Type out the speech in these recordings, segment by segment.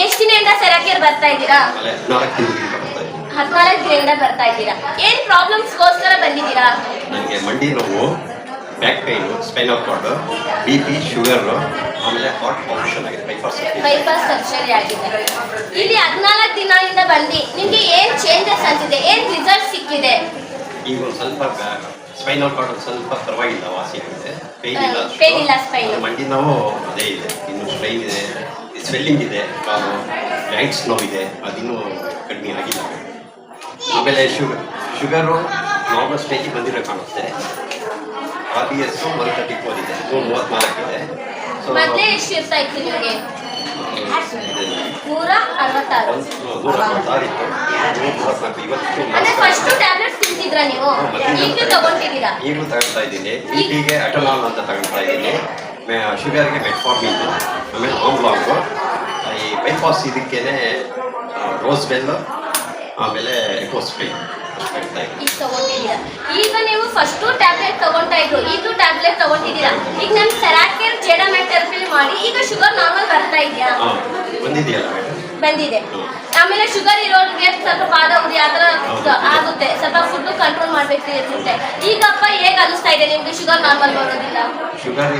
ಎಷ್ಟು ದಿನದಿಂದ ಸೆರಾಕಿಯರ್ ಬರ್ತಾ ಇದ್ದೀರಾ? 14 ದಿನದಿಂದ ಬರ್ತಾ ಇದ್ದೀರಾ. ಏನ್ ಪ್ರಾಬ್ಲಮ್ಸ್ಗೋಸ್ಕರ ಬಂದಿದ್ದೀರಾ? ನನಗೆ ಮಂಡಿ ನೋವು, back pain, spinal cord, BP, sugar, ಆಮೇಲೆ ಹಾರ್ಟ್ ಆಪರೇಷನ್ ಆಗಿದೆ, ಬೈಪಾಸ್ ಸರ್ಜರಿ ಆಗಿದೆ. ಇಲ್ಲಿ 14 ದಿನದಿಂದ ಬಂದು ನಿಮ್ಗೆ ಏನ್ ಚೇಂಜಸ್ ಅಂತಿದೆ, ಏನ್ ರಿಸಲ್ಟ್ ಸಿಕ್ಕಿದೆ? ಈಗ ಒಂದು ಸ್ವಲ್ಪ ಸ್ಪೈನಲ್ ಕಾರ್ಡ್ ಒಂದು ಸ್ವಲ್ಪ ಪರವಾಗಿಲ್ಲ, ವಾಸಿ ಆಗಿದೆ, ಪೇನ್ ಇಲ್ಲ. ಸ್ಪೈನ್ ಮಂಡಿ ನೋವು ಅದೇ ಇದೆ, ಇನ್ನು ಸ್ಟ್ರೈನ್ ಇದೆ, ಸ್ವೆಲ್ಲಿಂಗ್ ಇದೆ, ಕಾಲು ಜಾಯಿಂಟ್ಸ್ ನೋವಿದೆ, ಅದಿನ್ನೂ ಕಡಿಮೆ ಆಗಿಲ್ಲ. ಆಮೇಲೆ ಶುಗರು ನಾರ್ಮಲ್ ಸ್ಟೇಜಿಗೆ ಬಂದಿರೋ ಕಾಣುತ್ತೆ. RBS 134 ಇದೆ, 134 ಇದೆ. ಮೊದಲೇ ಎಷ್ಟು ಇರ್ತಾ ಇತ್ತು ನಿಮಗೆ? 166 ಇತ್ತು. ಇವತ್ತು ಅಂದ್ರೆ ಫಸ್ಟ್ ಟ್ಯಾಬ್ಲೆಟ್ಸ್ ತಿಂತಿದ್ರಾ ನೀವು? ಈಗಲೂ ತಗೊಂತಿದ್ದೀರಾ? ಈಗಲೂ ತಗೊಳ್ತಾ ಇದ್ದೀನಿ. BPಗೆ ಅಟನಾಲ್ ಅಂತ ತಗೊಳ್ತಾ ಇದ್ದೀನಿ, ಶುಗರ್ಗೆ ಮೆಟ್ಫಾರ್ಮಿನ್, ಆಮೇಲೆ ಆಮ್ಲಾಂಗು, ಈ ಬೈಪಾಸ್ ಇದಕ್ಕೇನೆ ರೋಸ್ ಬೆಲ್, ಆಮೇಲೆ ಎಕೋಸ್ಪ್ರಿನ್ ಈಗ ನೀವು ಫಸ್ಟ್ ಟ್ಯಾಬ್ಲೆಟ್ ತಗೊಂತಾ ಇದ್ರು, ಈಗಲೂ ಟ್ಯಾಬ್ಲೆಟ್ ತಗೊಂತಿದ್ದೀರಾ. ಈಗ ನಮ್ ಸೆರಾಕಿಯರ್ ಜೆಡಮೆಥೆರಪಿ ಮಾಡಿ ಈಗ ಶುಗರ್ ನಾರ್ಮಲ್ ಬರ್ತಾ ಇದೆಯಾ? ಬಂದಿದೆ. ಆಮೇಲೆ ಶುಗರ್ ಇರೋರಿಗೆ ಸ್ವಲ್ಪ ಪಾದ ಉರಿ ಆತರ ಆಗುತ್ತೆ, ಸ್ವಲ್ಪ ಫುಡ್ ಕಂಟ್ರೋಲ್ ಮಾಡ್ಬೇಕು ಇರುತ್ತೆ. ಈಗಪ್ಪ ಹೇಗೆ ಅನಿಸ್ತಾ ಇದೆ ನಿಮ್ಗೆ? ಶುಗರ್ ನಾರ್ಮಲ್ ಬರೋದಿಲ್ಲ? ಶುಗರ್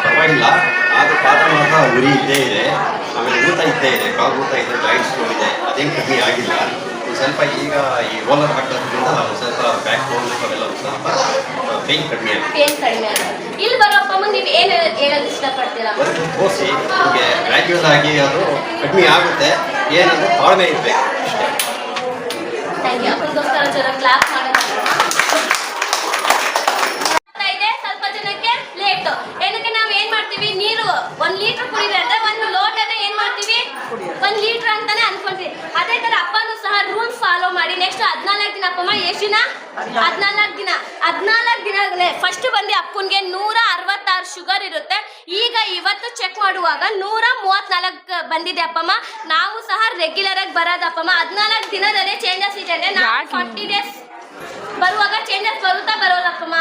ಪರವಾಗಿಲ್ಲ, ಆದ್ರೆ ಪಾದ ಮಾತ್ರ ಉರಿ ಇದ್ದೇ ಇದೆ, ಆಮೇಲೆ ಊತ ಇದ್ದೇ ಇದೆ, ಕಾಲು ಊತ ಇದೆ, ಜಾಯಿಂಟ್ಸ್ ನೋವಿದೆ, ಅದೇನು ಕಮ್ಮಿ ಆಗಿಲ್ಲ. ಸ್ವಲ್ಪ ಈಗ ಈ ರೋಲರ್ ಹಾಕೋದ್ರಿಂದ ಸ್ವಲ್ಪ ಬ್ಯಾಕ್ ಬೋನ್ ಅವೆಲ್ಲ ಸ್ವಲ್ಪ ಪೇನ್ ಕಡಿಮೆ ಆಗಿದೆ. ಇಲ್ಲಿ ಬರೋ ಅಪ್ಪ ನೀವು ಏನು ಹೇಳೋದು ಇಷ್ಟಪಡ್ತೀರಾ? ತೋರಿಸಿ ನಿಮಗೆ ಗ್ರ್ಯಾಜುವಲ್ ಆಗಿ ಅದು ಕಡಿಮೆ ಆಗುತ್ತೆ, ಏನಂದ್ರೆ ತಾಳ್ಮೆ ಇರಬೇಕು ಅಷ್ಟೇ. Thank you. ಅಪ್ಪನಿಗೋಸ್ಕರ ಜನ ಕ್ಲಾಸ್ ಮಾಡೋದು. ಸ್ವಲ್ಪ ಜನಕ್ಕೆ ಲೇಟ್ ಏನಕ್ಕೆ ನಾವು ಏನ್ ಮಾಡ್ತೀವಿ, ನೀರು 1 ಲೀಟರ್ ಕುಡಿದ್ರೆ ಅಂದ್ರೆ 1 ಲೋಟನ ಏನ್ ಮಾಡ್ತೀವಿ, 1 ಲೀಟರ್ ಅಂತಾನೆ ಅನ್ಕೊಂತೀವಿ. ಅದೇ ತರ ಅಪ್ಪನು ಸಹ ರೂಲ್ ಫಾಲೋ ಮಾಡಿ ನೆಕ್ಸ್ಟ್ 14 ದಿನ ಅಪ್ಪಮ್ಮ ಎಷ್ಟು ದಿನ? 14 ದಿನ ಫಸ್ಟ್ ಬಂದು ಅಪ್ಪನ್ಗೆ 166 ಶುಗರ್ ಇರುತ್ತೆ. ಈಗ ಇವತ್ತು ಚೆಕ್ ಮಾಡುವಾಗ 134 ಬಂದಿದೆ ಅಪ್ಪಮ್ಮ. ನಾವು ಸಹ ರೆಗ್ಯುಲರ್ ಆಗಿ ಬರೋದಪ್ಪಮ್ಮ. 14 ದಿನದಲ್ಲೇ ಚೇಂಜಸ್ ಇದೆ. ನಾವು 40 ಡೇಸ್ ಬರುವಾಗ ಚೇಂಜಸ್ ಬರುತ್ತಾ ಬರೋಲ್ಲಪ್ಪಮ್ಮ?